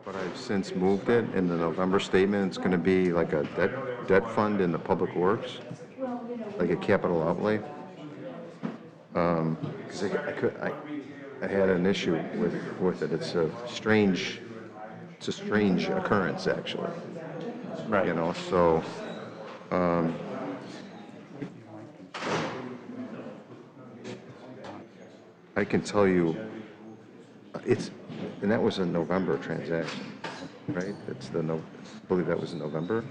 But I've since moved it. In the November statement, it's going to be like a debt fund in the public works, like a capital outlay. Because I had an issue with it. It's a strange occurrence, actually. Right. You know, so I can tell you, and that was a November transaction, right? I believe that was in November,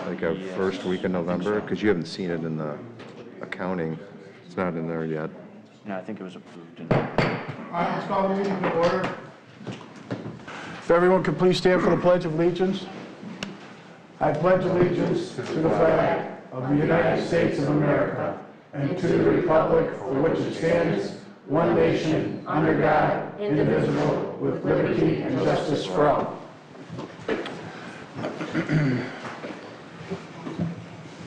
like a first week in November, because you haven't seen it in the accounting. It's not in there yet. No, I think it was approved. All right, let's call the meeting to order. If everyone could please stand for the Pledge of Allegiance. I pledge allegiance to the flag of the United States of America and to the republic for which it stands, one nation, under God, indivisible, with liberty and justice for all.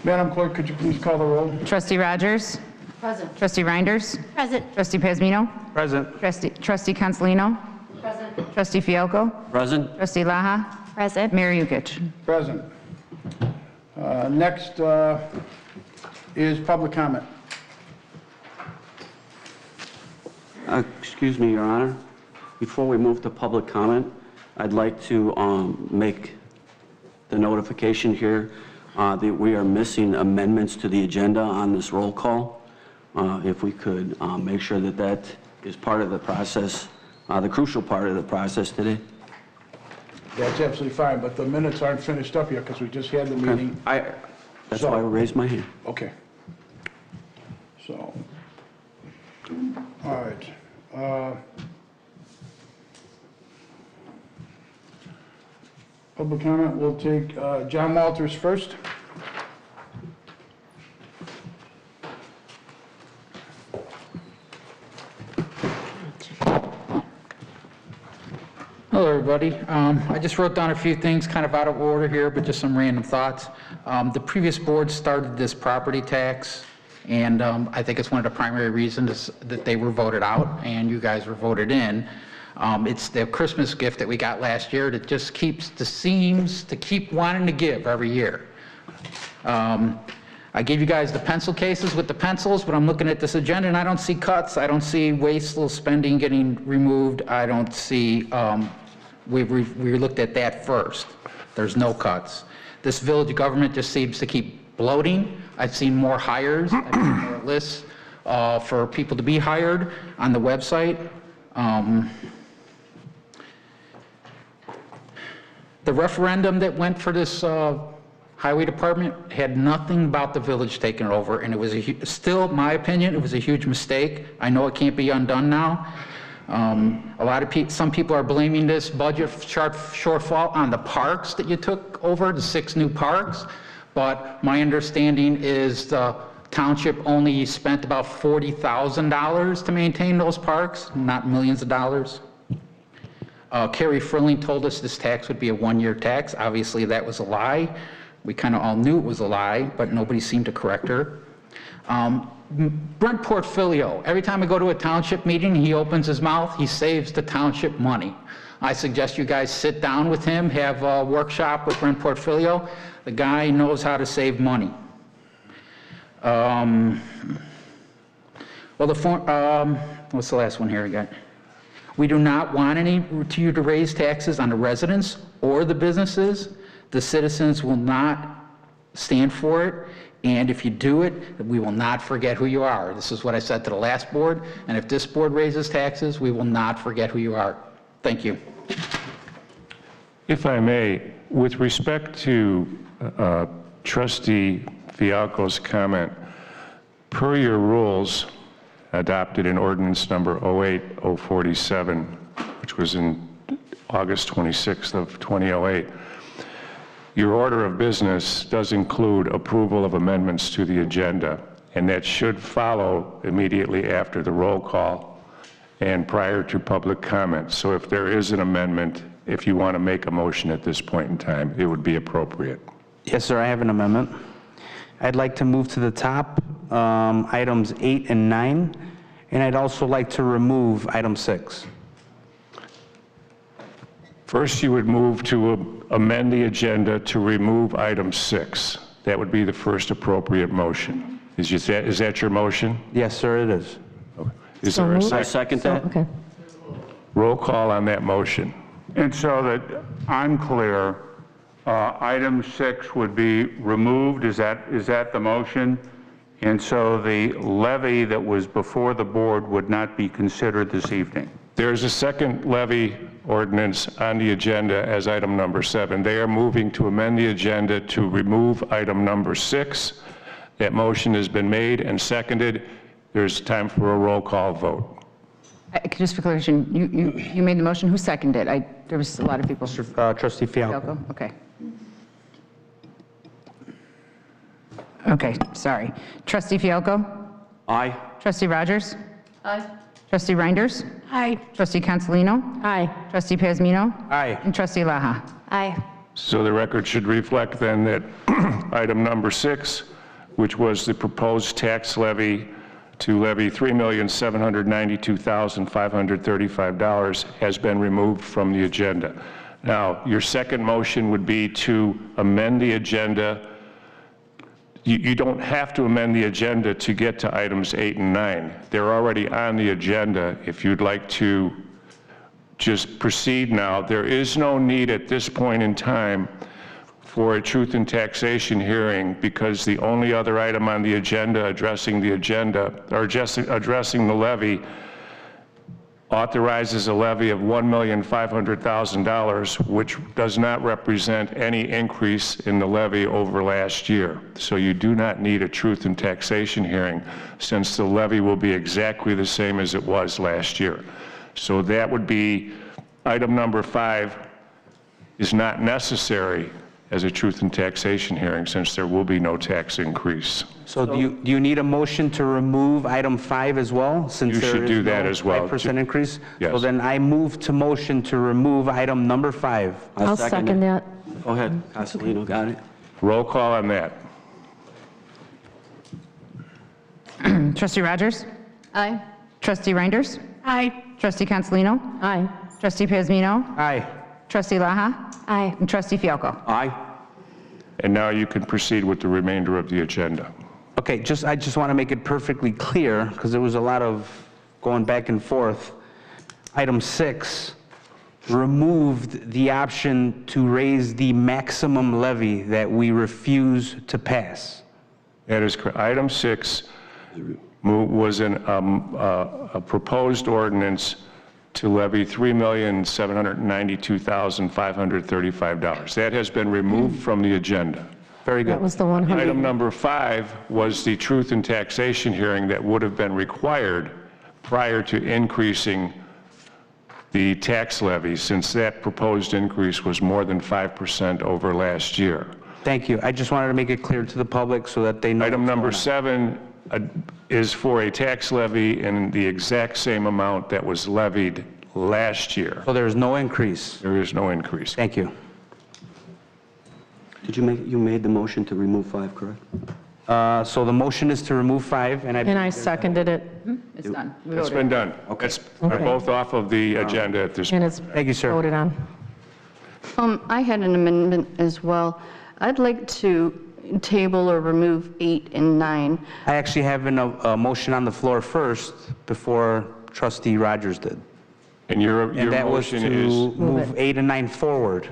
Madam Clerk, could you please call the roll? Trustee Rogers? Present. Trustee Reinders? Present. Trustee Pazmino? Present. Trustee Consolino? Present. Trustee Fialco? Present. Trustee Laha? Present. Mayor Yukich? Present. Next is public comment. Excuse me, Your Honor. Before we move to public comment, I'd like to make the notification here that we are missing amendments to the agenda on this roll call. If we could make sure that that is part of the process, the crucial part of the process today. That's absolutely fine, but the minutes aren't finished up yet because we just had the meeting. That's why I raised my hand. Okay. So, all right. Public comment, we'll take John Walters first. Hello, everybody. I just wrote down a few things kind of out of order here, but just some random thoughts. The previous board started this property tax, and I think it's one of the primary reasons that they were voted out and you guys were voted in. It's the Christmas gift that we got last year that just seems to keep wanting to give every year. I gave you guys the pencil cases with the pencils, but I'm looking at this agenda and I don't see cuts. I don't see wasteful spending getting removed. I don't see, we looked at that first. There's no cuts. This village government just seems to keep bloating. I've seen more hires, I've seen more lists for people to be hired on the website. The referendum that went for this highway department had nothing about the village taking it over, and it was still, my opinion, it was a huge mistake. I know it can't be undone now. Some people are blaming this budget shortfall on the parks that you took over, the 6 new parks, but my understanding is the township only spent about $40,000 to maintain those parks, not millions of dollars. Carrie Frilling told us this tax would be a 1-year tax. Obviously, that was a lie. We kind of all knew it was a lie, but nobody seemed to correct her. Brent Portfolio, every time I go to a township meeting, he opens his mouth, he saves the township money. I suggest you guys sit down with him, have a workshop with Brent Portfolio. The guy knows how to save money. What's the last one here again? We do not want you to raise taxes on the residents or the businesses. The citizens will not stand for it, and if you do it, we will not forget who you are. This is what I said to the last board, and if this board raises taxes, we will not forget who you are. Thank you. If I may, with respect to Trustee Fialco's comment, per your rules adopted in ordinance number 08047, which was in August 26th of 2008, your order of business does include approval of amendments to the agenda, and that should follow immediately after the roll call and prior to public comment. So if there is an amendment, if you want to make a motion at this point in time, it would be appropriate. Yes, sir, I have an amendment. I'd like to move to the top, items 8 and 9, and I'd also like to remove item 6. First, you would move to amend the agenda to remove item 6. That would be the first appropriate motion. Is that your motion? Yes, sir, it is. Is there a I second? second that. Okay. Roll call on that motion. And so that I'm clear, item 6 would be removed, is that the motion? And so the levy that was before the board would not be considered this evening? There's a second levy ordinance on the agenda as item number 7. They are moving to amend the agenda to remove item number 6. That motion has been made and seconded. There's time for a roll call vote. Just for clarification, you made the motion, who seconded? There was a lot of people. Trustee Fialko. Fialko, okay. Okay, sorry. Trustee Fialko? Aye. Trustee Rogers? Aye. Trustee Reinders? Aye. Trustee Consolino? Aye. Trustee Pazmino? Aye. And Trustee Laha? Aye. So the record should reflect then that item number 6, which was the proposed tax levy to levy $3,792,535, has been removed from the agenda. Now, your second motion would be to amend the agenda. You don't have to amend the agenda to get to items 8 and 9. They're already on the agenda. If you'd like to just proceed now, there is no need at this point in time for a truth and taxation hearing, because the only other item on the agenda addressing the levy authorizes a levy of $1,500,000, which does not represent any increase in the levy over last year. So you do not need a truth and taxation hearing, since the levy will be exactly the same as it was last year. So that would be item number 5 is not necessary as a truth and taxation hearing, since there will be no tax increase. So do you need a motion to remove item 5 as well? Since You should do that as well. 5% increase? Yes. So then I move to motion to remove item number 5. I'll second that. Go ahead, Castellino, got it? Roll call on that. Trustee Rogers? Aye. Trustee Reinders? Aye. Trustee Consolino? Aye. Trustee Pazmino? Aye. Trustee Laha? Aye. And Trustee Fialko? Aye. And now you can proceed with the remainder of the agenda. Okay, I just want to make it perfectly clear, because there was a lot of going back and forth. Item 6 removed the option to raise the maximum levy that we refuse to pass. That is correct. Item 6 was a proposed ordinance to levy $3,792,535. That has been removed from the agenda. Very good. That was the 100. Item number 5 was the truth and taxation hearing that would have been required prior to increasing the tax levy, since that proposed increase was more than 5% over last year. Thank you. I just wanted to make it clear to the public so that they know. Item what's number going on. 7 is for a tax levy in the exact same amount that was levied last year. So there's no increase. There is no increase. Thank you. You made the motion to remove 5, correct? So the motion is to remove 5, and And I seconded it, It's done. We It's voted. been done. It's both off of the agenda at this and point. it's Thank you, sir. voted on. I had an amendment as well. I'd like to table or remove 8 and 9. I actually have a motion on the floor first before Trustee Rogers did. And your And that was motion to is, move 8 and 9 forward.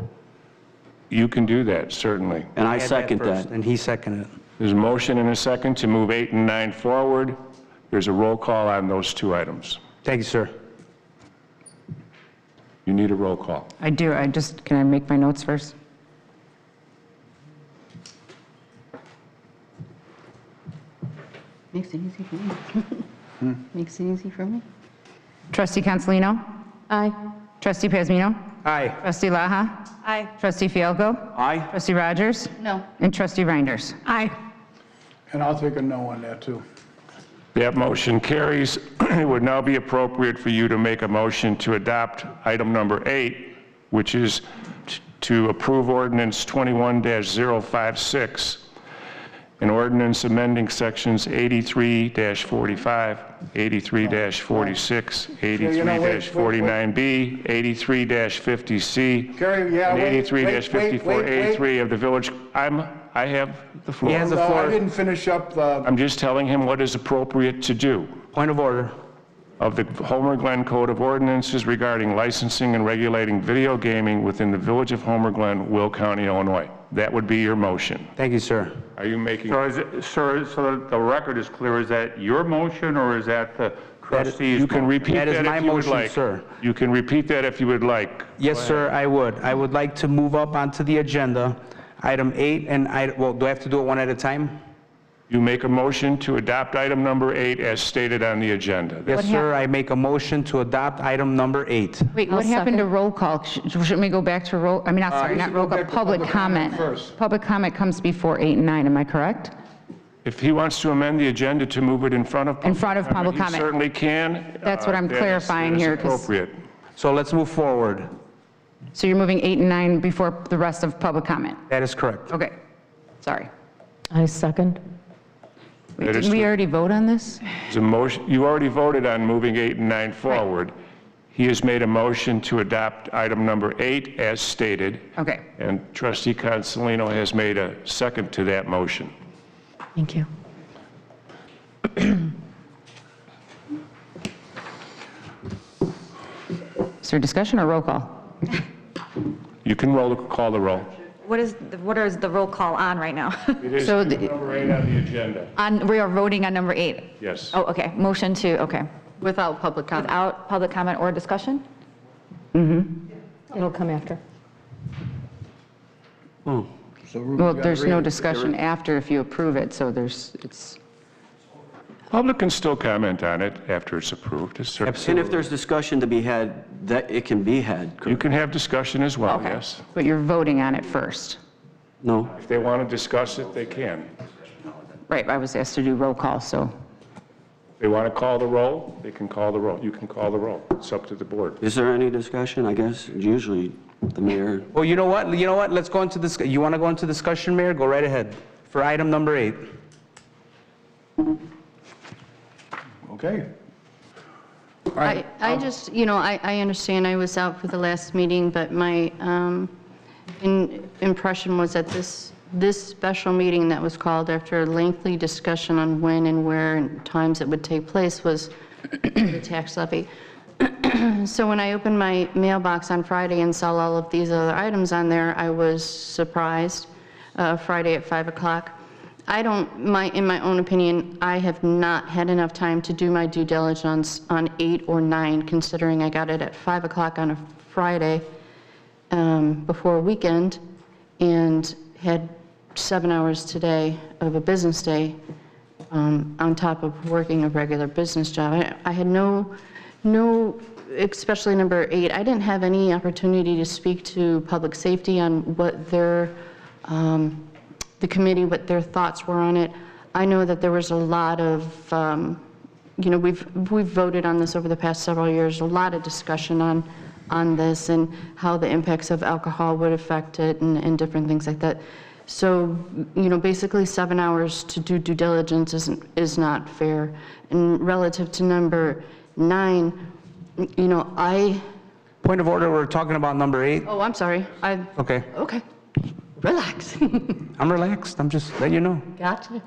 you can do that, certainly. And I had second first, that. And he seconded it. There's a motion and a second to move 8 and 9 forward. There's a roll call on those two items. Thank you, sir. You need a roll call. I do. Can I make my notes first? Makes it easy for me. Makes it easy for me. Trustee Consolino? Aye. Trustee Pazmino? Aye. Trustee Laha? Aye. Trustee Fialko? Aye. Trustee Rogers? No. And Trustee Reinders? Aye. And I'll take a no on that, too. That motion carries. It would now be appropriate for you to make a motion to adopt item number 8, which is to approve ordinance 21-056, An ordinance amending sections 83-45, 83-46, 83-49B, 83-50C, Gary, yeah, and wait, 83-54A3 of the village. I have the floor. He has the No, I floor. didn't finish up the, I'm just telling him what is appropriate to do. Point of order. Of the Homer Glen Code of Ordinances regarding licensing and regulating video gaming within the Village of Homer Glen, Will County, Illinois. That would be your motion. Thank you, sir. Are you making? So is it, sir, so that the record is clear, is that your motion or is that the trustees? You can repeat That is that my if you would motion, like. sir. You can repeat that if you would like. Yes, sir, I would. I would like to move up onto the agenda, item 8, and well, do I have to do it one at a time? You make a motion to adopt item number 8 as stated on the agenda. Yes, sir, I make a motion to adopt item number 8. Wait, I'll what happened to second. roll call? Shouldn't we go back to roll, I mean, not, sorry, we not should roll go call, back to public public comment comment. first. Public comment comes before 8 and 9, am I correct? If he wants to amend the agenda to move it in front of. In front of public comment. He certainly can. That's what I'm That is- clarifying that is here, 'cause- appropriate. So let's move forward. So you're moving 8 and 9 before the rest of public comment? That is correct. Okay, sorry. I second. Wait, That is didn't we the- already vote on this? There's a motion, you already voted on moving 8 and 9 forward. He has made a motion to adopt item number 8 as stated, Okay. and trustee Consolino has made a second to that motion. Thank you. Is there discussion or roll call? You can call the roll. What is the roll call on right now? It is So number 8 on the agenda. We are voting on number 8. Yes. Oh, okay. Motion to, okay. Without public comment. Without public comment or discussion? It'll come after. Oh, Well, there's no discussion after if you approve it, so it's, public can still comment on it after it's approved. It's cer- And if there's discussion to be had, that it can be had. You can have discussion as well, Okay. yes. but you're voting on it first. No? If they want to discuss it, they can. Right, I was asked to do roll call, so. If they want to call the roll, they can call the roll. You can call the roll. It's up to the board. Is there any discussion? I guess usually the mayor. Well, you know what? Let's go into this. You want to go into discussion, Mayor? Go right ahead. For item number 8. okay. All right. I just, I understand I was out for the last meeting, but my impression was that this special meeting that was called after a lengthy discussion on when and where and times it would take place was the tax levy. So when I opened my mailbox on Friday and saw all of these other items on there, I was surprised. Friday at 5 o'clock. In my own opinion, I have not had enough time to do my due diligence on 8 or 9, considering I got it at 5 o'clock on a Friday before a weekend, and had 7 hours today of a business day on top of working a regular business job. I had no, especially number 8, I didn't have any opportunity to speak to public safety on what their the committee, what their thoughts were on it. I know that there was a lot of, we've voted on this over the past several years, a lot of discussion on this and how the impacts of alcohol would affect it and different things like that. So, basically 7 hours to do due diligence is not fair. And relative to number 9, Point of order, we're talking about number 8. oh, I'm sorry. Okay. Okay, relax. I'm relaxed. I'm just letting you know. Gotcha.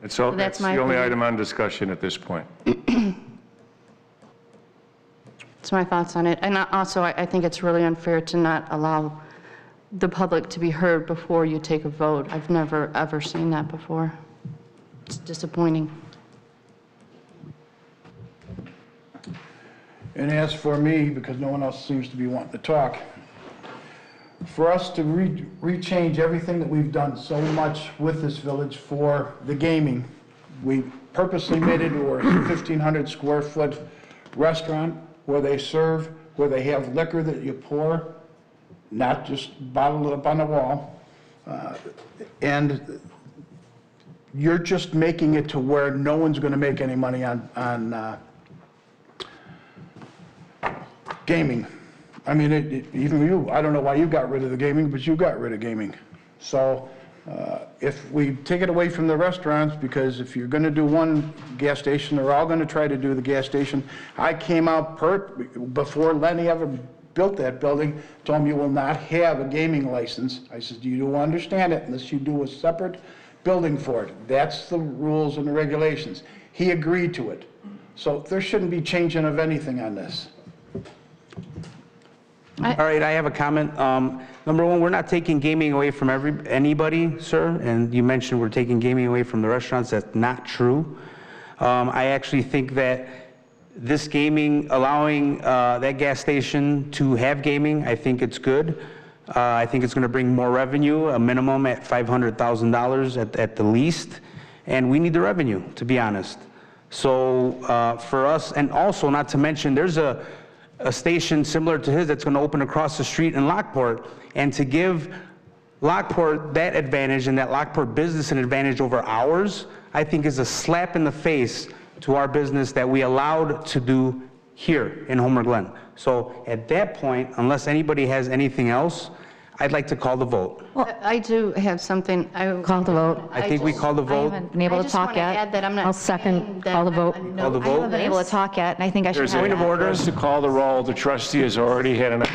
That's that's the my only opinion. item on discussion at this point. That's my thoughts on it. And also, I think it's really unfair to not allow the public to be heard before you take a vote. I've never, ever seen that before. It's disappointing. And as for me, because no one else seems to be wanting to talk, for us to rechange everything that we've done so much with this village for the gaming, we purposely made it to a 1,500 square foot restaurant where they serve, where they have liquor that you pour, not just bottle it up on the wall. And you're just making it to where no one's going to make any money on gaming. I mean, even you, I don't know why you got rid of the gaming, but you got rid of gaming. So If we take it away from the restaurants, because if you're going to do one gas station, they're all going to try to do the gas station. I came out before Lenny ever built that building, told him you will not have a gaming license. I said, you do understand it unless you do a separate building for it. That's the rules and the regulations. He agreed to it. So there shouldn't be changing of anything on this. All right, I have a comment. Number one, we're not taking gaming away from anybody, sir, and you mentioned we're taking gaming away from the restaurants. That's not true. I actually think that this gaming, allowing that gas station to have gaming, I think it's good. I think it's going to bring more revenue, a minimum at $500,000 at the least, and we need the revenue, to be honest. So for us, and also not to mention, there's a station similar to his that's going to open across the street in Lockport, and to give Lockport that advantage and that Lockport business an advantage over ours, I think is a slap in the face to our business that we allowed to do here in Homer Glen. So at that point, unless anybody has anything else, I'd like to call the vote. I do have something. Call the vote. I think we call the I vote. haven't been able to talk I just want to yet. add that I'm not I'll second. saying that Call the vote. I'm Call the I haven't vote. been able to talk yet, and I think I should There's have a Point of that. order. First to call the roll, the trustee has already had enough.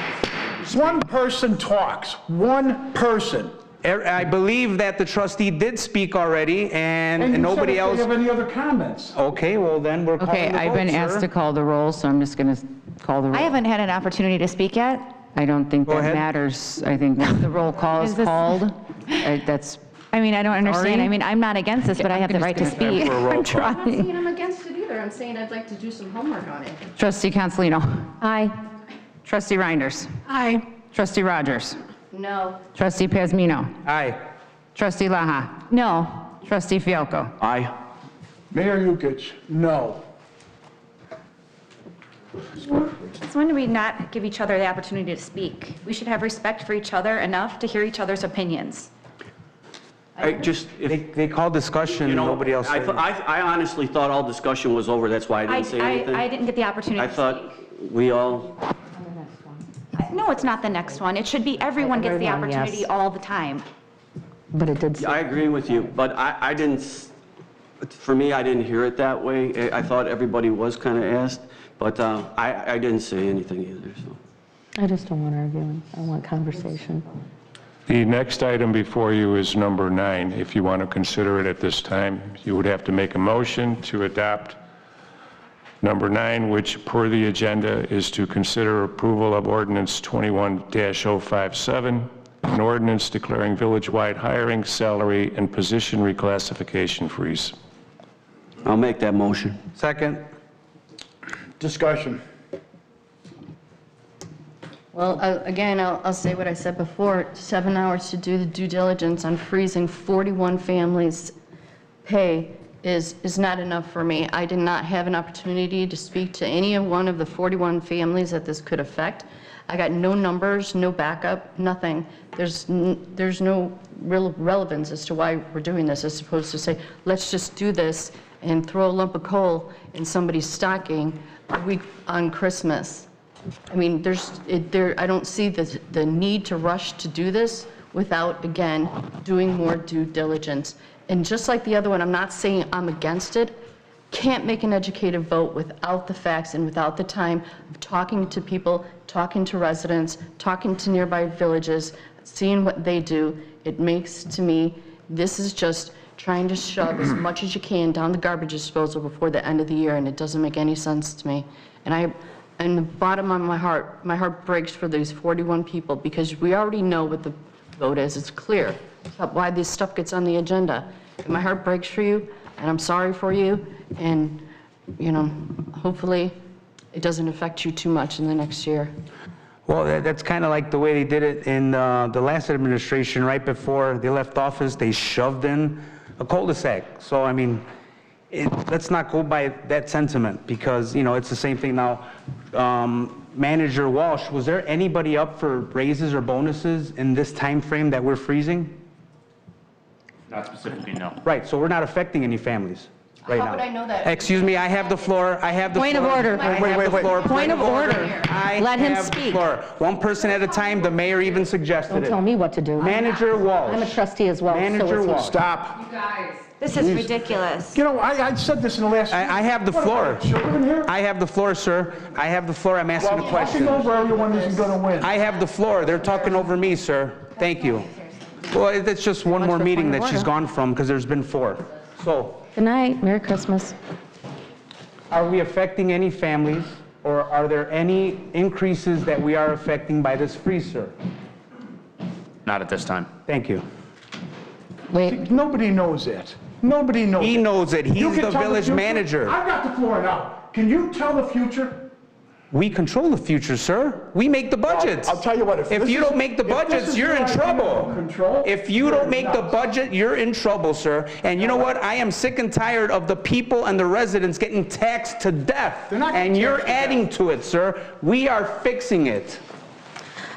One person talks, one person. I believe that the trustee did speak already, and you nobody said if else. they have any other comments. Okay, well then we're calling Okay, the vote, I've been asked sir. to call the roll, so I'm just going to call the roll. I haven't had an opportunity to speak yet. I don't think Go that ahead. matters. I think once the roll call is Is this- called, that's, I mean, I don't understand. Sorry? I mean, I'm not against this, but I have the right to speak. For a roll I'm call. I'm not trying. saying I'm against it either. I'm saying I'd like to do some homework on it. Trustee Consolino. Aye. Trustee Reinders. Aye. Trustee Rogers. No. Trustee Pazmino. Aye. Trustee Laha. No. Trustee Fialko. Aye. Mayor Yukich, no. Since when do we not give each other the opportunity to speak? We should have respect for each other enough to hear each other's opinions. I just, if, They called discussion, you know, nobody else I said th- I honestly thought all discussion was over, that's why I didn't say anything. I didn't get the opportunity I to thought speak. we all, No, it's not the next one. It should be everyone gets the Everyone, yes. opportunity all the time. But it did say. I agree with you, but I didn't, for me, I didn't hear it that way. I thought everybody was kind of asked, but I didn't say anything either, so. I just don't want arguing. I want conversation. The next item before you is number 9. If you want to consider it at this time, you would have to make a motion to adopt number 9, which per the agenda is to consider approval of ordinance 21-057, an ordinance declaring village-wide hiring, salary, and position reclassification freeze. I'll make that motion. Second. Discussion. Well, again, I'll say what I said before. 7 hours to do the due diligence on freezing 41 families' pay is not enough for me. I did not have an opportunity to speak to any one of the 41 families that this could affect. I got no numbers, no backup, nothing. There's no real relevance as to why we're doing this, as opposed to say, let's just do this and throw a lump of coal in somebody's stocking a week on Christmas. I mean, I don't see the need to rush to do this without, again, doing more due diligence. And just like the other one, I'm not saying I'm against it. Can't make an educated vote without the facts and without the time of talking to people, talking to residents, talking to nearby villages, seeing what they do. It makes, to me, this is just trying to shove as much as you can down the garbage disposal before the end of the year, and it doesn't make any sense to me. And in the bottom of my heart breaks for these 41 people, because we already know what the vote is. It's clear why this stuff gets on the agenda. And my heart breaks for you, and I'm sorry for you, and, you know, hopefully it doesn't affect you too much in the next year. Well, that's kind of like the way they did it in the last administration. Right before they left office, they shoved in a cul-de-sac. So, I mean, let's not go by that sentiment, because, you know, it's the same thing now. Manager Walsh, was there anybody up for raises or bonuses in this time frame that we're freezing? Not specifically, no. Right, so we're not affecting any families. right now. How would I know that? Excuse me, I have the floor. I have the floor. Point of order. I have the floor. Point of order. I Let him have the speak. floor. One person at a time. The mayor even suggested Don't it. tell me what to do. Manager Walsh. I'm a trustee as well, so Manager is he. Walsh. Stop. This is ridiculous. You know, I said this in the last... I have the What, floor. children here? I have the floor, sir. I have the floor. I'm asking a Well, question. talking over everyone isn't going to win. I have the floor. They're talking over me, sir. Thank you. Well, it's just one more for meeting point of that she's order. gone from, because there's been 4. So, Good night, Merry Christmas. are we affecting any families, or are there any increases that we are affecting by this freeze, sir? Not at this time. Thank you. Wait, Nobody knows that. Nobody knows He that. knows it. You He's can the tell village future. manager. I've got the floor now. Can you tell the future? We control the future, sir. We make the budgets. I'll tell you what, if If this you is- don't make the if this budgets, is you're your in idea trouble. of control, If you you're don't make the nuts. budget, you're in trouble, sir. And you know what? I am sick and tired of the people and the residents getting taxed to death. They're not getting And you're taxed to adding to it, sir. We are fixing it.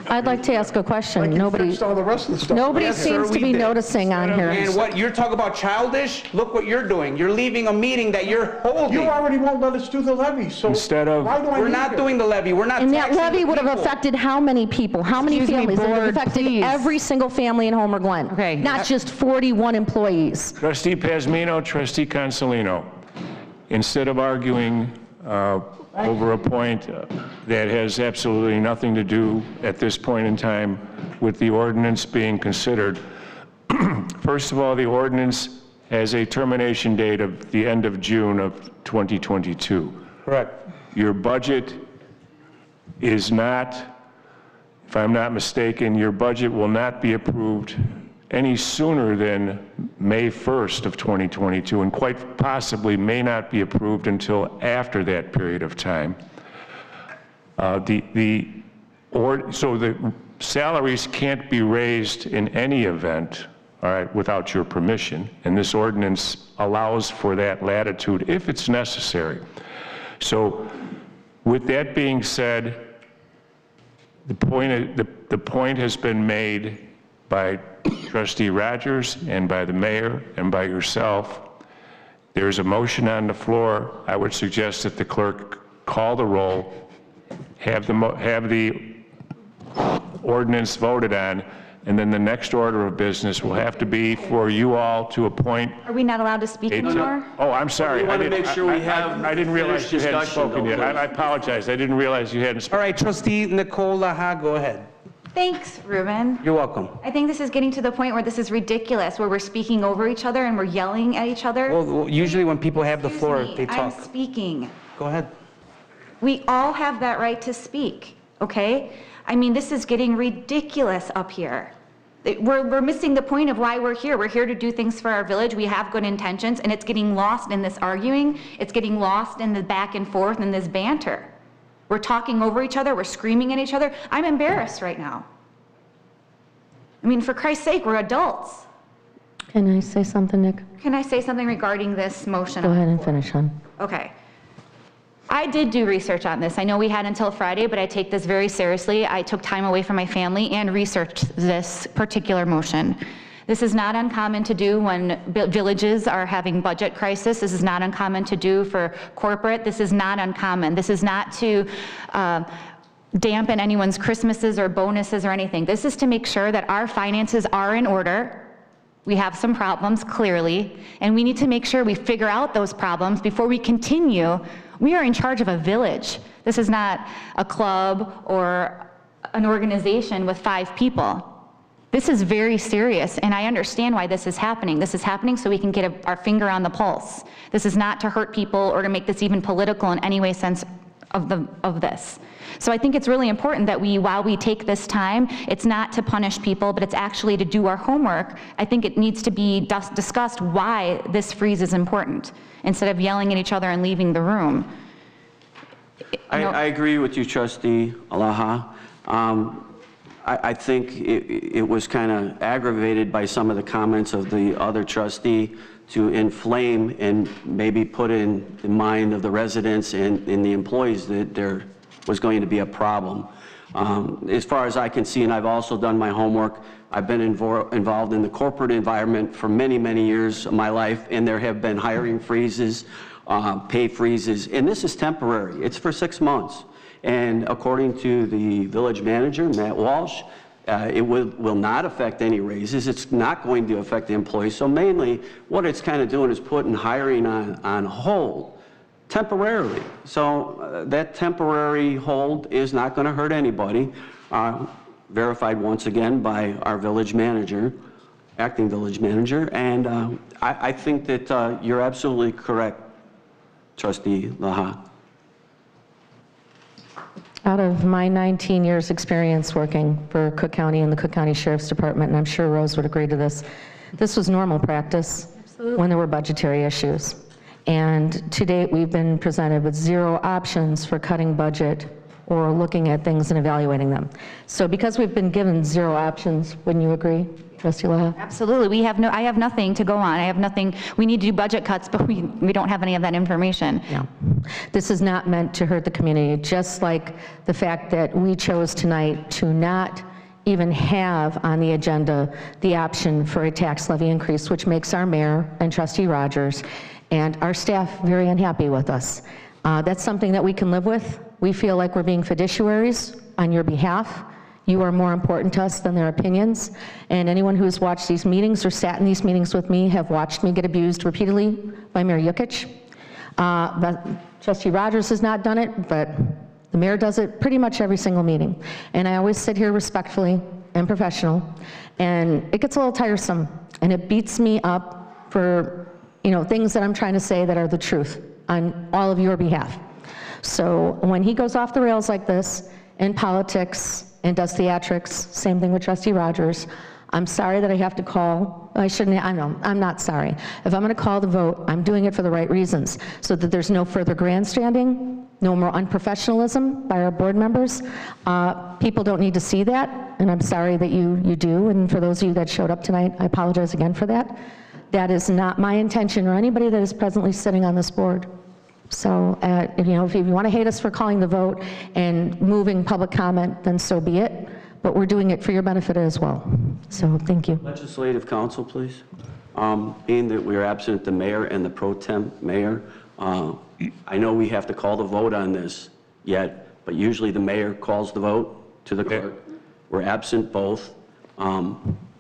I'd like to ask a question. Like you Nobody fixed all the rest of the stuff. nobody Yes, sir, seems to we be did. noticing on here. And what you're talking about childish, look what you're doing. You're leaving a meeting that you're You holding. already won't let us do the levy, so Instead of- why do I We're need not you? doing the levy. We're not And that taxing levy the would have people. affected how many people? How many Excuse me, families? It would have board, affected please. every single family in Homer Glen. Okay. Not just 41 employees. Trustee Pasmino, Trustee Consolino, instead of arguing over a point that has absolutely nothing to do at this point in time with the ordinance being considered, first of all, the ordinance has a termination date of the end of June of 2022. Correct. Your budget is not, if I'm not mistaken, your budget will not be approved any sooner than May 1st of 2022, and quite possibly may not be approved until after that period of time. So the salaries can't be raised in any event, all right, without your permission, and this ordinance allows for that latitude if it's necessary. So with that being said, the point has been made by Trustee Rogers and by the mayor and by yourself. There's a motion on the floor. I would suggest that the clerk call the roll, have the ordinance voted on, and then the next order of business will have to be for you all to appoint. Are we not allowed to speak anymore? Oh, I'm sorry. We wanna I didn't- make sure we I- have I didn't realize you finished hadn't discussion, spoken though, yet. please. I apologize. I didn't realize you hadn't spoken. All right, Trustee Nicole Laha, go ahead. Thanks, Ruben. You're welcome. I think this is getting to the point where this is ridiculous, where we're speaking over each other and we're yelling at each other. Well, usually when people have the floor, Excuse me, they I'm talk. speaking. Go ahead. We all have that right to speak, okay? I mean, this is getting ridiculous up here. We're missing the point of why we're here. We're here to do things for our village. We have good intentions, and it's getting lost in this arguing. It's getting lost in the back and forth and this banter. We're talking over each other. We're screaming at each other. I'm embarrassed right now. I mean, for Christ's sake, we're adults. Can I say something, Nick? Can I say something regarding this motion? Go ahead and finish, hon. Okay. I did do research on this. I know we had until Friday, but I take this very seriously. I took time away from my family and researched this particular motion. This is not uncommon to do when villages are having budget crisis. This is not uncommon to do for corporate. This is not uncommon. This is not to dampen anyone's Christmases or bonuses or anything. This is to make sure that our finances are in order. We have some problems, clearly, and we need to make sure we figure out those problems before we continue. We are in charge of a village. This is not a club or an organization with 5 people. This is very serious, and I understand why this is happening. This is happening so we can get our finger on the pulse. This is not to hurt people or to make this even political in any way sense of this. So I think it's really important that while we take this time, it's not to punish people, but it's actually to do our homework. I think it needs to be discussed why this freeze is important, instead of yelling at each other and leaving the room. I agree with you, Trustee Alaha. I think it was kind of aggravated by some of the comments of the other trustee to inflame and maybe put in the mind of the residents and the employees that there was going to be a problem. As far as I can see, and I've also done my homework, I've been involved in the corporate environment for many, many years of my life, and there have been hiring freezes, pay freezes, and this is temporary. It's for 6 months. And according to the village manager, Matt Walsh, it will not affect any raises. It's not going to affect the employees. So mainly, what it's kind of doing is putting hiring on hold temporarily. So that temporary hold is not going to hurt anybody. Verified once again by our village manager, acting village manager. And I think that you're absolutely correct, Trustee Laha. Out of my 19 years' experience working for Cook County and the Cook County Sheriff's Department, and I'm sure Rose would agree to this, this was normal practice when there were budgetary issues. And to date, we've been presented with 0 options for cutting budget or looking at things and evaluating them. So because we've been given 0 options, wouldn't you agree, Trustee Laha? Absolutely. I have nothing to go on. I have nothing. We need to do budget cuts, but we don't have any of that information. Yeah. This is not meant to hurt the community, just like the fact that we chose tonight to not even have on the agenda the option for a tax levy increase, which makes our mayor and Trustee Rogers and our staff very unhappy with us. That's something that we can live with. We feel like we're being fiduciaries on your behalf. You are more important to us than their opinions. And anyone who's watched these meetings or sat in these meetings with me have watched me get abused repeatedly by Mayor Yukich. But Trustee Rogers has not done it, but the mayor does it pretty much every single meeting. And I always sit here respectfully and professional, and it gets a little tiresome, and it beats me up for things that I'm trying to say that are the truth on all of your behalf. So when he goes off the rails like this in politics and does theatrics, same thing with Trustee Rogers, I'm sorry that I have to call. I know, I'm not sorry. If I'm going to call the vote, I'm doing it for the right reasons, so that there's no further grandstanding, no more unprofessionalism by our board members. People don't need to see that, and I'm sorry that you do, and for those of you that showed up tonight, I apologize again for that. That is not my intention or anybody that is presently sitting on this board. So, if you want to hate us for calling the vote and moving public comment, then so be it. But we're doing it for your benefit as well. So, thank you. Legislative Council, please. Being that we are absent the mayor and the pro temp mayor, I know we have to call the vote on this yet, but usually the mayor calls the vote to the clerk. We're absent both.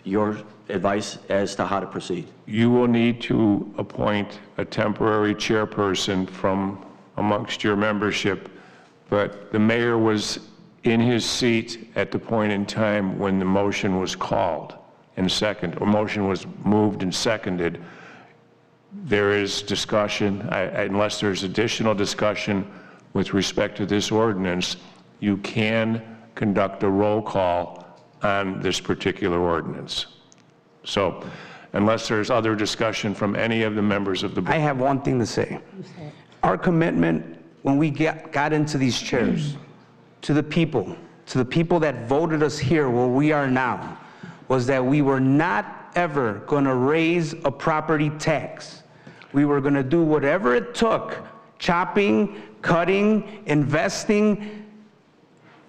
Your advice as to how to proceed? You will need to appoint a temporary chairperson from amongst your membership, but the mayor was in his seat at the point in time when the motion was called and motion was moved and seconded. There is discussion, unless there's additional discussion with respect to this ordinance, you can conduct a roll call on this particular ordinance. So, unless there's other discussion from any of the members of the board. I have one thing to say. Our commitment when we got into these chairs to the people that voted us here where we are now, was that we were not ever going to raise a property tax. We were going to do whatever it took, chopping, cutting, investing,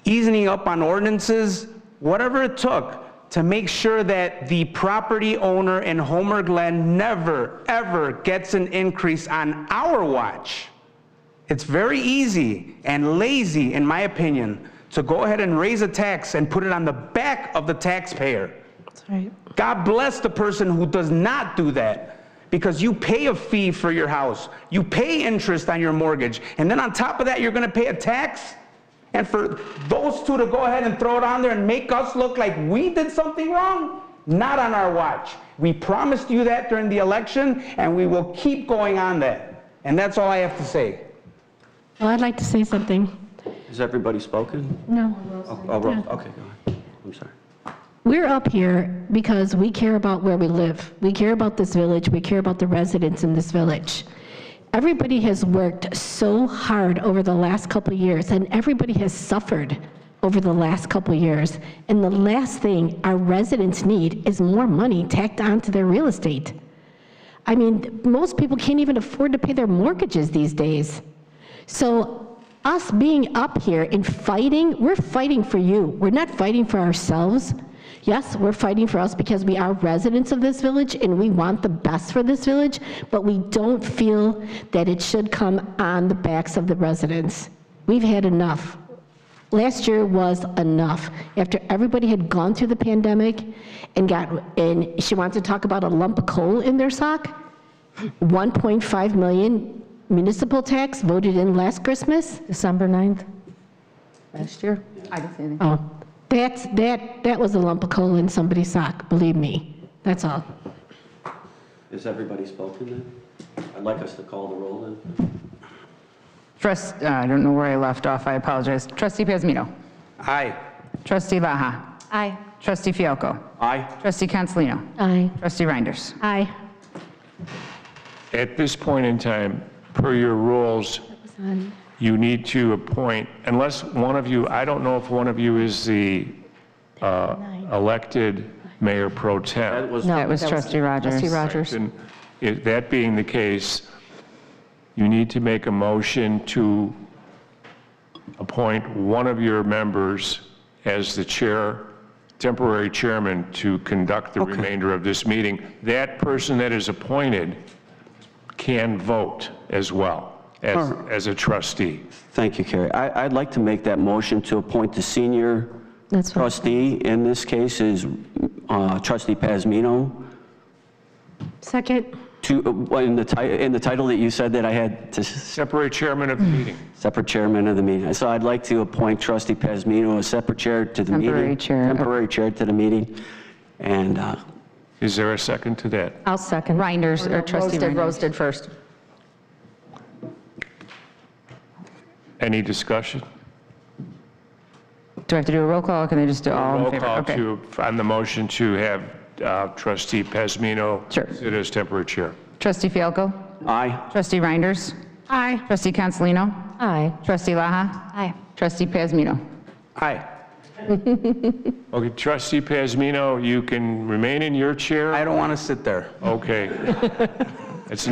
easing up on ordinances, whatever it took to make sure that the property owner in Homer Glen never, ever gets an increase on our watch. It's very easy and lazy, in my opinion, to go ahead and raise a tax and put it on the back of the taxpayer. That's right. God bless the person who does not do that, because you pay a fee for your house, you pay interest on your mortgage, and then on top of that, you're gonna pay a tax? And for those two to go ahead and throw it on there and make us look like we did something wrong? Not on our watch. We promised you that during the election, and we will keep going on that. And that's all I have to say. Well, I'd like to say something. Has everybody spoken? No. Rose. Okay, go ahead. I'm sorry. We're up here because we care about where we live. We care about this village. We care about the residents in this village. Everybody has worked so hard over the last couple of years, and everybody has suffered over the last couple of years. And the last thing our residents need is more money tacked onto their real estate. I mean, most people can't even afford to pay their mortgages these days. So us being up here and fighting, we're fighting for you. We're not fighting for ourselves. Yes, we're fighting for us because we are residents of this village and we want the best for this village, but we don't feel that it should come on the backs of the residents. We've had enough. Last year was enough. After everybody had gone through the pandemic and she wants to talk about a lump of coal in their sock, 1.5 million municipal tax voted in last Christmas. December 9th, last year. I didn't say anything. Oh, that was a lump of coal in somebody's sock, believe me. That's all. Is everybody spoken then? I'd like us to call the roll then. I don't know where I left off, I apologize. Trustee Pazmino. Aye. Trustee Laha. Aye. Trustee Fialko. Aye. Trustee Cancelino. Aye. Trustee Reinders. Aye. At this point in time, per your rules, you need to appoint, unless one of you, I don't know if one of you is the elected mayor pro tem. That was, That was Trustee Rogers. Trustee Rogers. And that being the case, you need to make a motion to appoint one of your members as the chair, temporary chairman, to conduct the remainder of this meeting. That person that is appointed can vote as well as a trustee. thank you, Carrie. I'd like to make that motion to appoint the senior That's fine. trustee. In this case is Trustee Pazmino. Second. In the title that you said that I had to Separate chairman of the meeting. separate chairman of the meeting. So I'd like to appoint Trustee Pazmino as separate chair to the meeting. Temporary chair to the meeting. And Is there a second to that? I'll second. Reinders, or Trustee Reinders. Rose did first. Any discussion? Do I have to do a roll call, or can they just do all in Roll favor? call Okay. on the motion to have Trustee Pazmino Sure. sit as temporary chair. Trustee Fialko. aye. Trustee Reinders. Aye. Trustee Cancelino. Aye. Trustee Laha. Aye. Trustee Pazmino. Aye. Okay, Trustee Pazmino, you can remain in your chair. I don't want to sit there. Okay. It's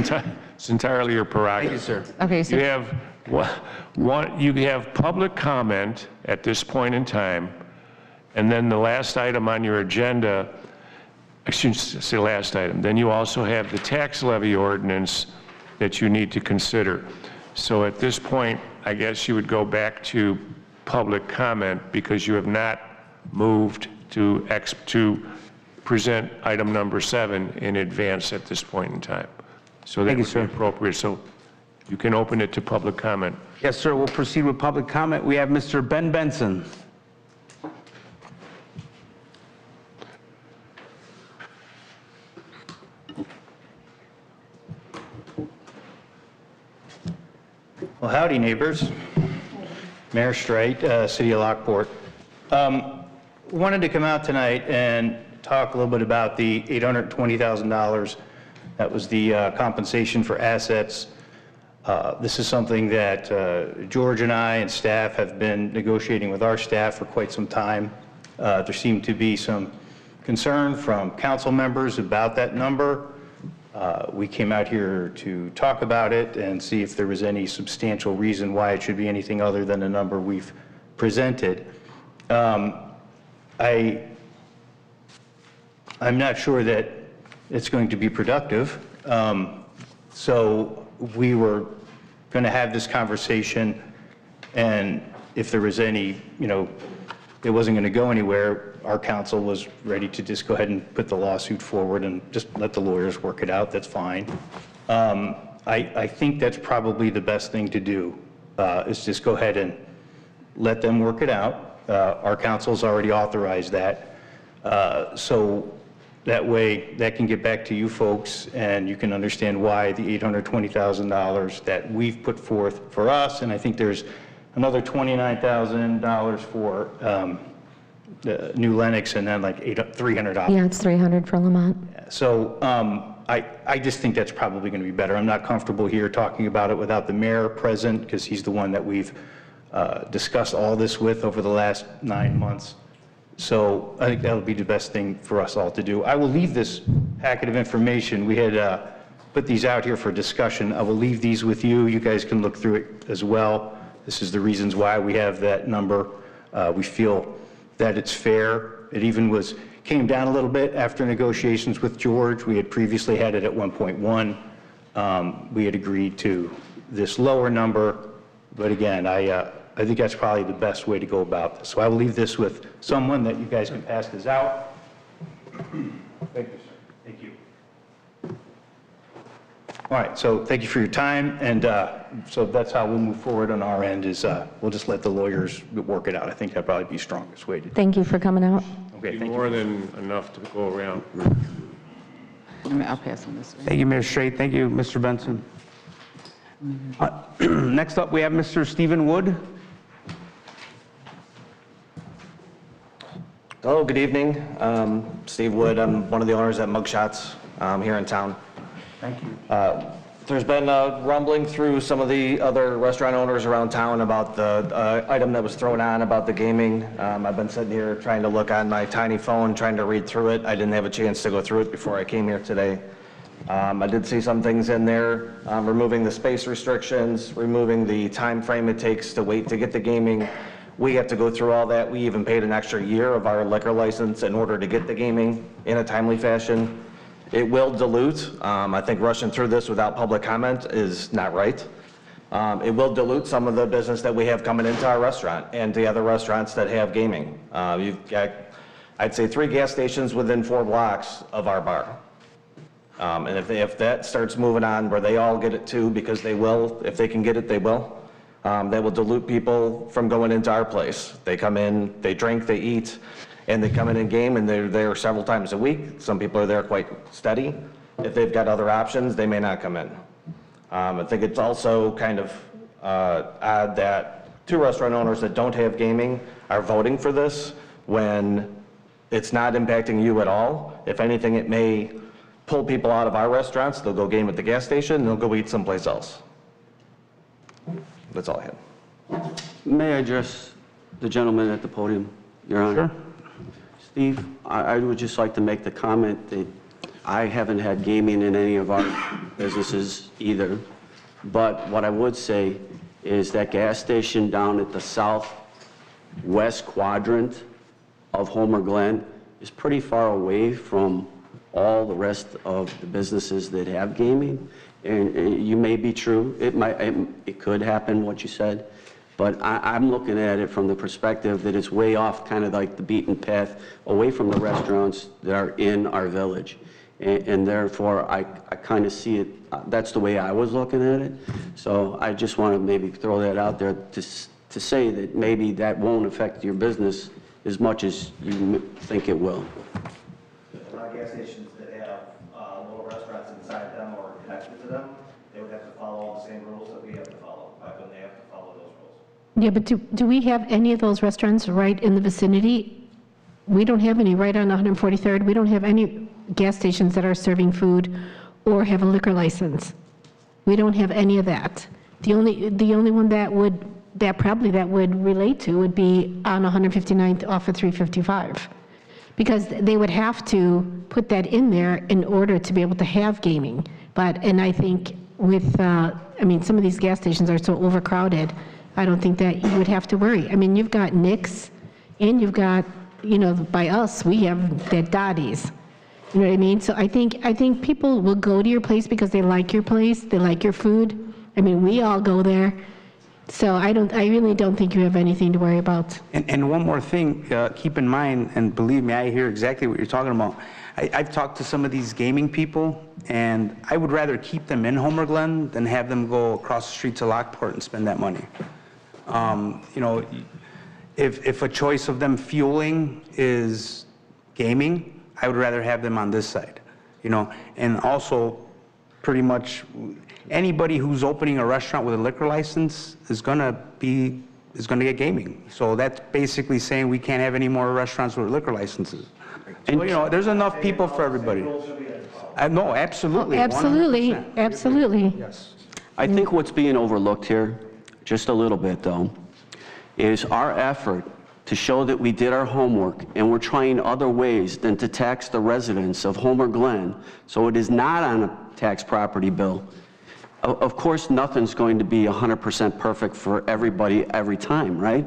entirely your prerogative. Thank you, sir. Okay, so You have you have public comment at this point in time, and then the last item on your agenda, I shouldn't say last item, then you also have the tax levy ordinance that you need to consider. So at this point, I guess you would go back to public comment because you have not moved to present item number 7 in advance at this point in time. So that Thank you, would be sir. appropriate. So you can open it to public comment. Yes, sir, we'll proceed with public comment. We have Mr. Ben Benson. Well, howdy, neighbors. Mayor Streit, City of Lockport. Wanted to come out tonight and talk a little bit about the $820,000. That was the compensation for assets. This is something that George and I and staff have been negotiating with our staff for quite some time. There seemed to be some concern from council members about that number. We came out here to talk about it and see if there was any substantial reason why it should be anything other than the number we've presented. I'm not sure that it's going to be productive. So we were going to have this conversation, and if there was any, it wasn't going to go anywhere, our council was ready to just go ahead and put the lawsuit forward and just let the lawyers work it out. That's fine. I think that's probably the best thing to do, is just go ahead and let them work it out. Our council's already authorized that. So that way, that can get back to you folks, and you can understand why the $820,000 that we've put forth for us, and I think there's another $29,000 for New Lenox, and then like $300. Yeah, it's 300 for Lamont. So I just think that's probably going to be better. I'm not comfortable here talking about it without the mayor present, because he's the one that we've discussed all this with over the last 9 months. So I think that'll be the best thing for us all to do. I will leave this packet of information. We had put these out here for discussion. I will leave these with you. You guys can look through it as well. This is the reasons why we have that number. We feel that it's fair. It even came down a little bit after negotiations with George. We had previously had it at 1.1. We had agreed to this lower number, but again, I think that's probably the best way to go about this. So I will leave this with someone that you guys can pass this out. Thank you, sir. Thank you. All right, so thank you for your time, and so that's how we'll move forward on our end is we'll just let the lawyers work it out. I think that'd probably be the strongest way to do it. Thank you for coming out. Okay, thank More you. than enough to go around. I'll pass on this way. Thank you, Mayor Straight. Thank you, Mr. Benson. Next up, we have Mr. Stephen Wood. Hello, good evening. Steve Wood, I'm one of the owners at Mugshots here in town. Thank you. There's been rumbling through some of the other restaurant owners around town about the item that was thrown on about the gaming. I've been sitting here trying to look on my tiny phone, trying to read through it. I didn't have a chance to go through it before I came here today. I did see some things in there, removing the space restrictions, removing the time frame it takes to wait to get the gaming. We have to go through all that. We even paid an extra year of our liquor license in order to get the gaming in a timely fashion. It will dilute. I think rushing through this without public comment is not right. It will dilute some of the business that we have coming into our restaurant and the other restaurants that have gaming. You've got, I'd say, 3 gas stations within 4 blocks of our bar. And if that starts moving on where they all get it too, because they will, if they can get it, they will, that will dilute people from going into our place. They come in, they drink, they eat, and they come in and game, and they're there several times a week. Some people are there quite steady. If they've got other options, they may not come in. I think it's also kind of odd that 2 restaurant owners that don't have gaming are voting for this when it's not impacting you at all. If anything, it may pull people out of our restaurants. They'll go game at the gas station, and they'll go eat someplace else. That's all I had. May I address the gentleman at the podium, Your Honor? Sure. Steve, I would just like to make the comment that I haven't had gaming in any of our businesses either. But what I would say is that gas station down at the southwest quadrant of Homer Glen is pretty far away from all the rest of the businesses that have gaming. And you may be true. It could happen, what you said. But I'm looking at it from the perspective that it's way off, kind of like the beaten path, away from the restaurants that are in our village. And therefore, I kind of see it, that's the way I was looking at it. So I just want to maybe throw that out there to say that maybe that won't affect your business as much as you think it will. A lot of gas stations that have little restaurants inside them or connected to them, they would have to follow all the same rules that we have to follow. Why wouldn't they have to follow those rules? Yeah, but do we have any of those restaurants right in the vicinity? We don't have any right on 143rd. We don't have any gas stations that are serving food or have a liquor license. We don't have any of that. The only one that would relate to would be on 159th off of 355. Because they would have to put that in there in order to be able to have gaming. And I think with, some of these gas stations are so overcrowded, I don't think that you would have to worry. I mean, you've got Nick's, and you've got, by us, we have the Dottie's. You know what I mean? So I think people will go to your place because they like your place, they like your food. I mean, we all go there. So I really don't think you have anything to worry about. And one more thing, keep in mind, and believe me, I hear exactly what you're talking about. I've talked to some of these gaming people, and I would rather keep them in Homer Glen than have them go across the street to Lockport and spend that money. If a choice of them fueling is gaming, I would rather have them on this side, and also pretty much anybody who's opening a restaurant with a liquor license is gonna get gaming. So that's basically saying we can't have any more restaurants with liquor licenses. So, there's enough people for everybody. No, absolutely. Absolutely, 100%. absolutely. Yes. I think what's being overlooked here, just a little bit though, is our effort to show that we did our homework and we're trying other ways than to tax the residents of Homer Glen, so it is not on a tax property bill. Of course, nothing's going to be 100% perfect for everybody every time, right?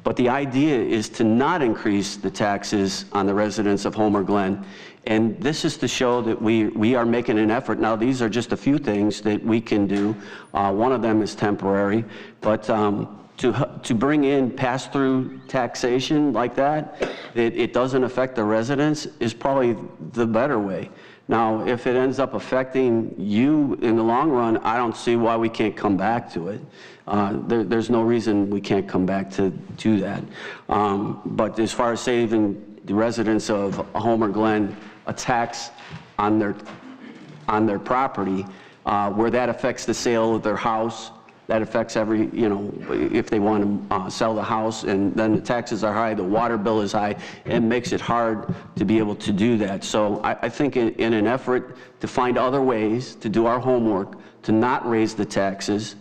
But the idea is to not increase the taxes on the residents of Homer Glen. And this is to show that we are making an effort. Now, these are just a few things that we can do. One of them is temporary, but to bring in pass-through taxation like that, it doesn't affect the residents, is probably the better way. Now, if it ends up affecting you in the long run, I don't see why we can't come back to it. There's no reason we can't come back to do that. But as far as saving the residents of Homer Glen a tax on their property, where that affects the sale of their house, that affects every, if they want to sell the house, and then the taxes are high, the water bill is high, it makes it hard to be able to do that. So I think in an effort to find other ways to do our homework, to not raise the taxes,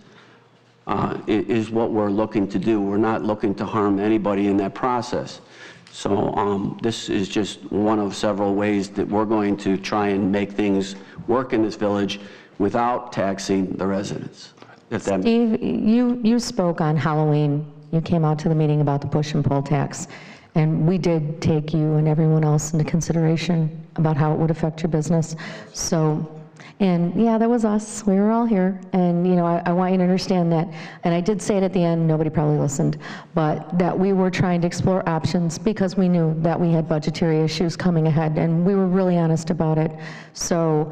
is what we're looking to do. We're not looking to harm anybody in that process. So this is just one of several ways that we're going to try and make things work in this village without taxing the residents. Steve, you spoke on Halloween. You came out to the meeting about the push and pull tax, and we did take you and everyone else into consideration about how it would affect your business. So, and yeah, that was us. We were all here, and I want you to understand that, and I did say it at the end, nobody probably listened, but that we were trying to explore options because we knew that we had budgetary issues coming ahead, and we were really honest about it. So,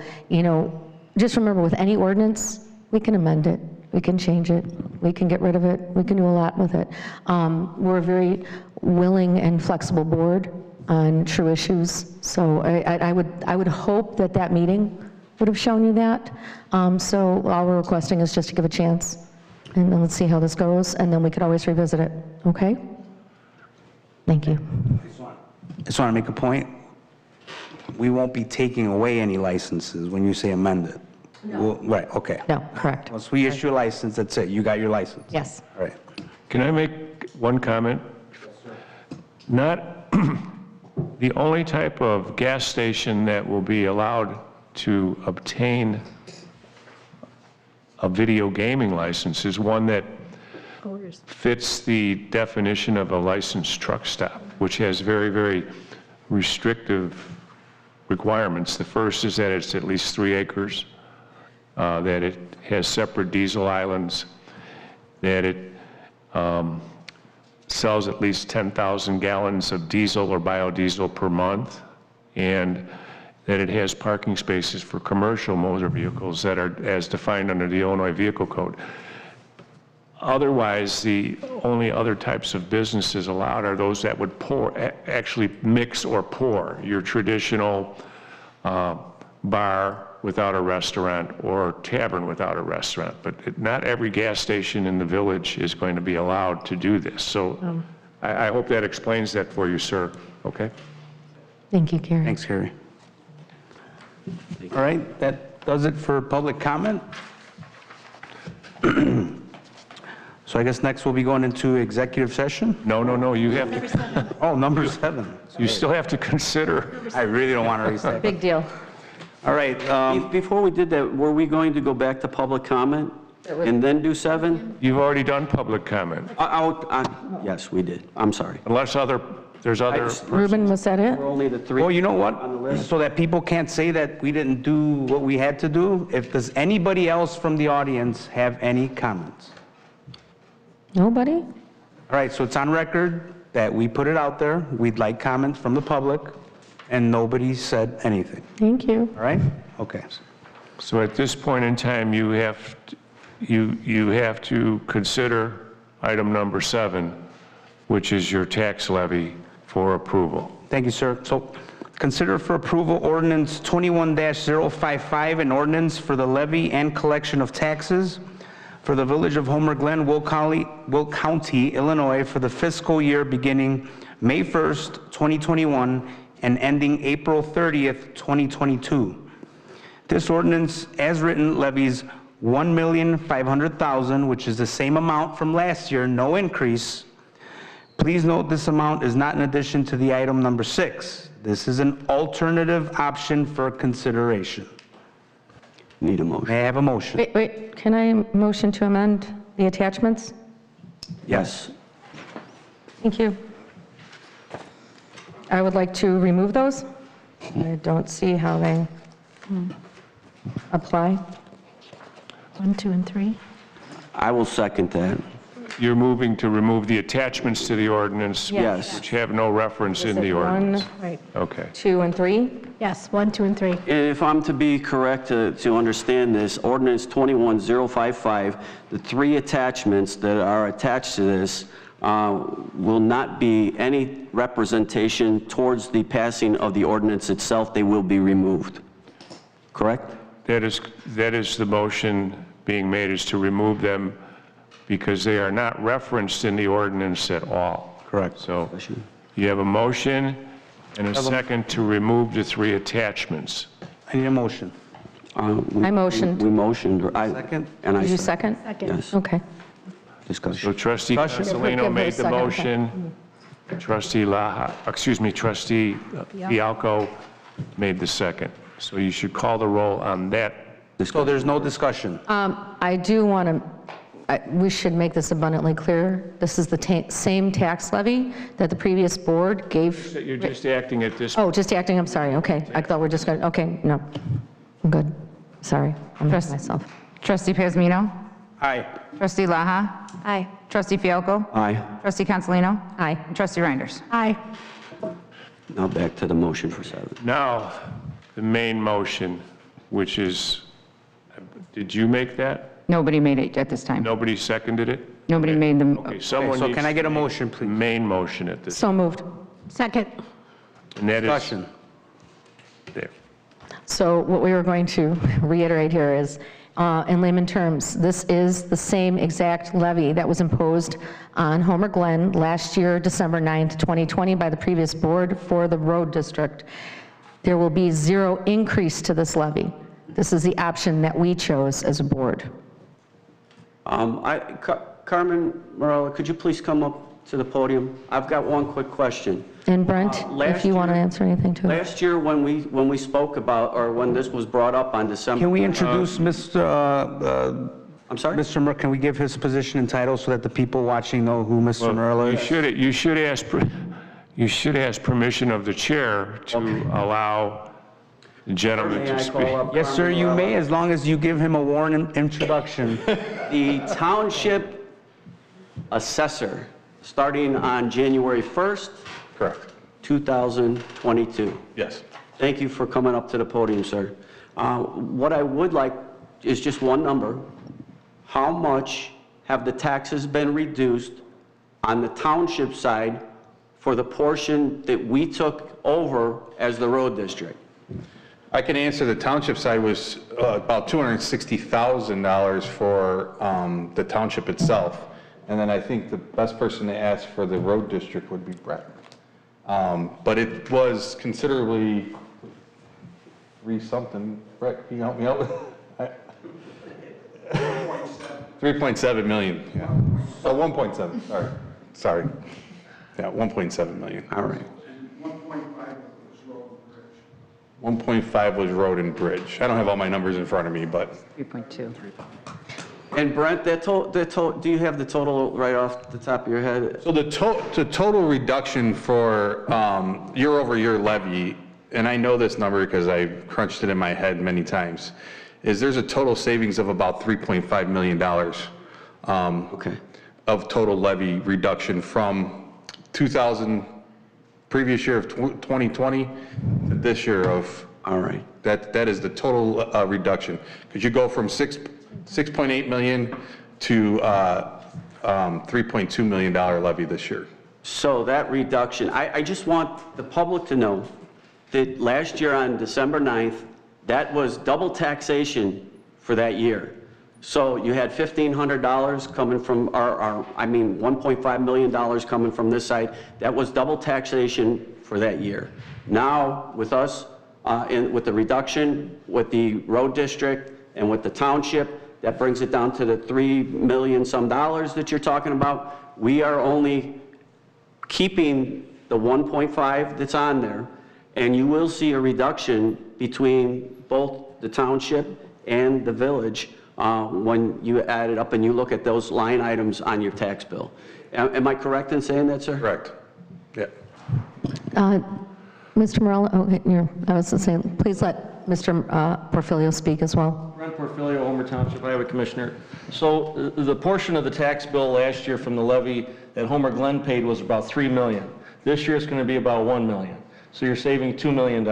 just remember, with any ordinance, we can amend it. We can change it, we can get rid of it, we can do a lot with it. We're a very willing and flexible board on true issues, so I would hope that meeting would have shown you that. So all we're requesting is just to give a chance, and then let's see how this goes, and then we could always revisit it, okay? Thank you. I just want to make a point. We won't be taking away any licenses when you say amended. No. Right, okay. No, correct. Once we issue a license, that's it. You got your license. Yes. All right. Can I make one comment? Not the only type of gas station that will be allowed to obtain a video gaming license is one that fits the definition of a licensed truck stop, which has very, very restrictive requirements. The first is that it's at least 3 acres. That it has separate diesel islands, that it sells at least 10,000 gallons of diesel or biodiesel per month, and that it has parking spaces for commercial motor vehicles that are as defined under the Illinois Vehicle Code. Otherwise, the only other types of businesses allowed are those that would actually mix or pour, your traditional bar without a restaurant or tavern without a restaurant. But not every gas station in the village is going to be allowed to do this. So I hope that explains that for you, sir. Okay? Thank you, Gary. Thanks, Gary. All right, that does it for public comment. So I guess next we'll be going into executive session? No, you have to. Oh, number 7. You still have to consider. I really don't want to raise that. Big deal. All right. Before we did that, were we going to go back to public comment and then do 7? You've already done public comment. Yes, we did. I'm sorry. Unless there's other. Ruben, was that it? We're only the 3. Well, you know what? On the list. So that people can't say that we didn't do what we had to do, does anybody else from the audience have any comments? Nobody? All right, so it's on record that we put it out there. We'd like comments from the public, and nobody said anything. Thank you. All right? Okay. So at this point in time, you have to consider item number 7, which is your tax levy, for approval. Thank you, sir. So consider for approval ordinance 21-055, an ordinance for the levy and collection of taxes for the village of Homer Glen, Will County, Illinois, for the fiscal year beginning May 1st, 2021, and ending April 30th, 2022. This ordinance, as written, levies $1,500,000, which is the same amount from last year, no increase. Please note this amount is not in addition to the item number 6. This is an alternative option for consideration. Need a motion. May I have a motion? Wait, can I motion to amend the attachments? Yes. Thank you. I would like to remove those. I don't see how they apply. 1, 2, and 3. I will second that. You're moving to remove the attachments to the ordinance? Yes. Which have no reference in the ordinance? 1, Right. Okay. 2, and 3. Yes, 1, 2, and 3. If I'm to be correct to understand this, ordinance 21055, the 3 attachments that are attached to this will not be any representation towards the passing of the ordinance itself. They will be removed. Correct? That is the motion being made, is to remove them because they are not referenced in the ordinance at all. Correct. So you have a motion and a second to remove the 3 attachments. I need a motion. I motioned. We motioned. Second? And I Did you second. second? Yes. Okay. Discussion. So trustee Consolino made the motion. Trustee trustee Fialco made the second. So you should call the roll on that. So there's no discussion? I do want to, we should make this abundantly clear. This is the same tax levy that the previous board gave. You're just acting at this. Oh, just acting, I'm sorry, okay. I thought we're just going to, okay, no. I'm good. Sorry, I'm myself. Trustee Pazmino? Aye. Trustee Laha? Aye. Trustee Fialko? Aye. Trustee Consolino? Aye. And Trustee Reinders? Aye. Now back to the motion for 7. Now, the main motion, which is, did you make that? Nobody made it at this time. Nobody seconded it? Nobody made them. Okay, someone So needs can I get a to make motion, the please? main motion at this, So moved. Second. and that is, Discussion. there. So what we were going to reiterate here is, in layman terms, this is the same exact levy that was imposed on Homer Glen last year, December 9th, 2020, by the previous board for the road district. There will be 0 increase to this levy. This is the option that we chose as a board. Carmen Morella, could you please come up to the podium? I've got one quick question. And Brent, if you want to answer anything too. Last year, when we spoke about, or when this was brought up on December... Can we introduce Mr. I'm sorry? Mr. Murr, can we give his position and title so that the people watching know who Mr. Murr is? You should ask permission of the chair to allow the gentleman May I to speak. call up Yes, sir, Carmen you Morella? may, as long as you give him a warning introduction. The township assessor, starting on January 1st, Correct. 2022. Yes. Thank you for coming up to the podium, sir. What I would like is just one number. How much have the taxes been reduced on the township side for the portion that we took over as the road district? I can answer. The township side was about $260,000 for the township itself. And then I think the best person to ask for the road district would be Brett. But it was considerably something. Brett, can you help me out with? 3.7 million. Yeah. Oh, 1.7. Sorry. Yeah, 1.7 million. All right. 1.5 was road and bridge. I don't have all my numbers in front of me, but 3.2. And Brent, do you have the total right off the top of your head? so the total reduction for year-over-year levy, and I know this number because I've crunched it in my head many times, is there's a total savings of about $3.5 million Okay. of total levy reduction from previous year of 2020 to this year of, All right. that is the total reduction. Because you go from 6.8 million to $3.2 million levy this year. So that reduction, I just want the public to know that last year on December 9th, that was double taxation for that year. So you had $1,500 coming from $1.5 million coming from this side. That was double taxation for that year. Now, with us, with the reduction, with the road district, and with the township, that brings it down to the $3 million some that you're talking about. We are only keeping the 1.5 that's on there, and you will see a reduction between both the township and the village when you add it up and you look at those line items on your tax bill. Am I correct in saying that, sir? Correct. Yeah. Mr. Morello, I was going to say, please let Mr. Porfilio speak as well. Ron Porfilio, Homer Township, Iowa Commissioner. So the portion of the tax bill last year from the levy that Homer Glen paid was about $3 million. This year it's going to be about $1 million. So you're saving $2 million.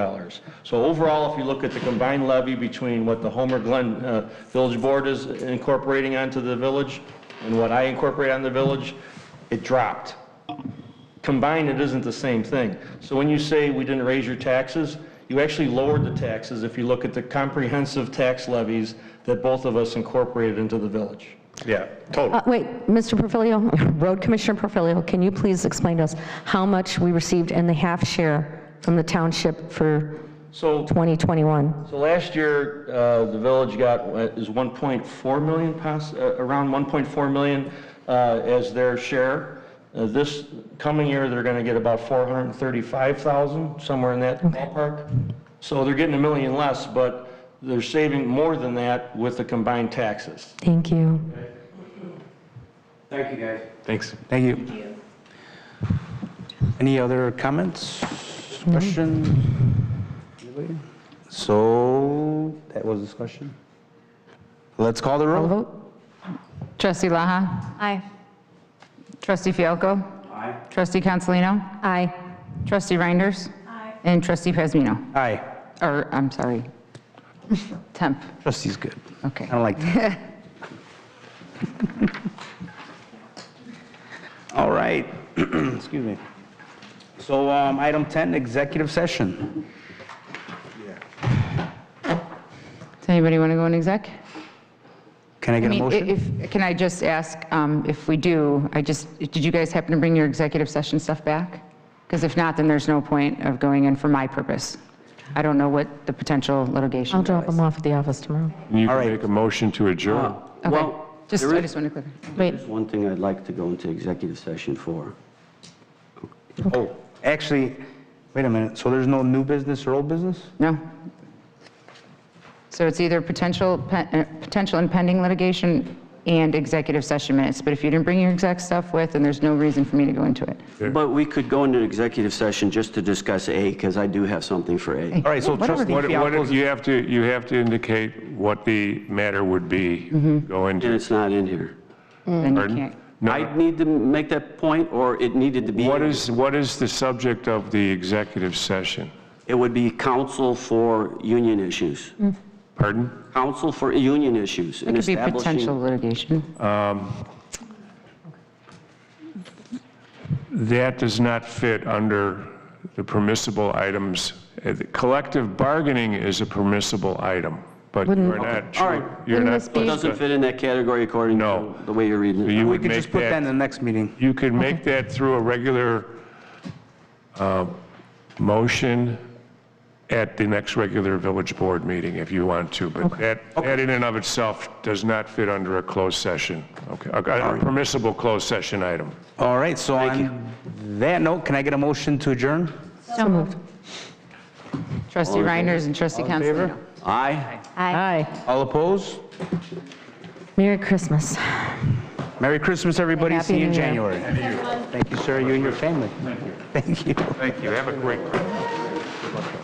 So overall, if you look at the combined levy between what the Homer Glen Village Board is incorporating onto the village and what I incorporate on the village, it dropped. Combined, it isn't the same thing. So when you say we didn't raise your taxes, you actually lowered the taxes if you look at the comprehensive tax levies that both of us incorporated into the village. Yeah, totally. Wait, Mr. Porfilio, Road Commissioner Porfilio, can you please explain to us how much we received in the half share from the township for 2021? So last year, the village got is 1.4 million, around 1.4 million as their share. This coming year, they're going to get about 435,000, somewhere in that ballpark. So they're getting $1 million less, but they're saving more than that with the combined taxes. Thank you. Thank you, guys. Thanks. Thank you. Any other comments, questions? So that was the discussion. Let's call the roll. Vote. Trustee Laha? Aye. Trustee Fialko? Aye. Trustee Consolino? Aye. Trustee Reinders? Aye. And Trustee Pasmino? Aye. Or, I'm sorry, Temp. Trustee's good. Okay. I don't like that. All right. Excuse me. So item 10, executive session. Does anybody want to go in exec? Can I get a motion? Can I just ask, if we do, did you guys happen to bring your executive session stuff back? Because if not, then there's no point of going in for my purpose. I don't know what the potential litigation I'll drop was. them off at the office tomorrow. You can make a motion to adjourn. Okay, Well, I just want to clarify. There's one thing I'd like to go into executive session for. Oh, actually, wait a minute. So there's no new business or old business? No. So it's either potential and pending litigation and executive session minutes. But if you didn't bring your exec stuff with, then there's no reason for me to go into it. But we could go into executive session just to discuss A, because I do have something for A. All right, so trustee Fialko's- You have to indicate what the matter would be. Go into. And it's not in here. Then you Pardon? can't. No. I need to make that point, or it needed to be. What is the subject of the executive session? It would be counsel for union issues. Pardon? Counsel for union issues. It could be potential litigation. That does not fit under the permissible items. Collective bargaining is a permissible item, but you're not. All right. You're not. It doesn't fit in that category according to the way you're reading it. You We would could just make put that in the next meeting. You could make that through a regular motion at the next regular village board meeting if you want to, but that in and of itself does not fit under a closed session. Okay, a permissible closed session item. All right, so on that note, can I get a motion to adjourn? So moved. Trustee Reinders and Trustee All in favor? Consolino. Aye. Aye. All opposed? Merry Christmas. Merry Christmas, everybody. Happy See you in New Year. January. Thank you, sir. You and your family. Thank you. Thank you. Have a great Christmas.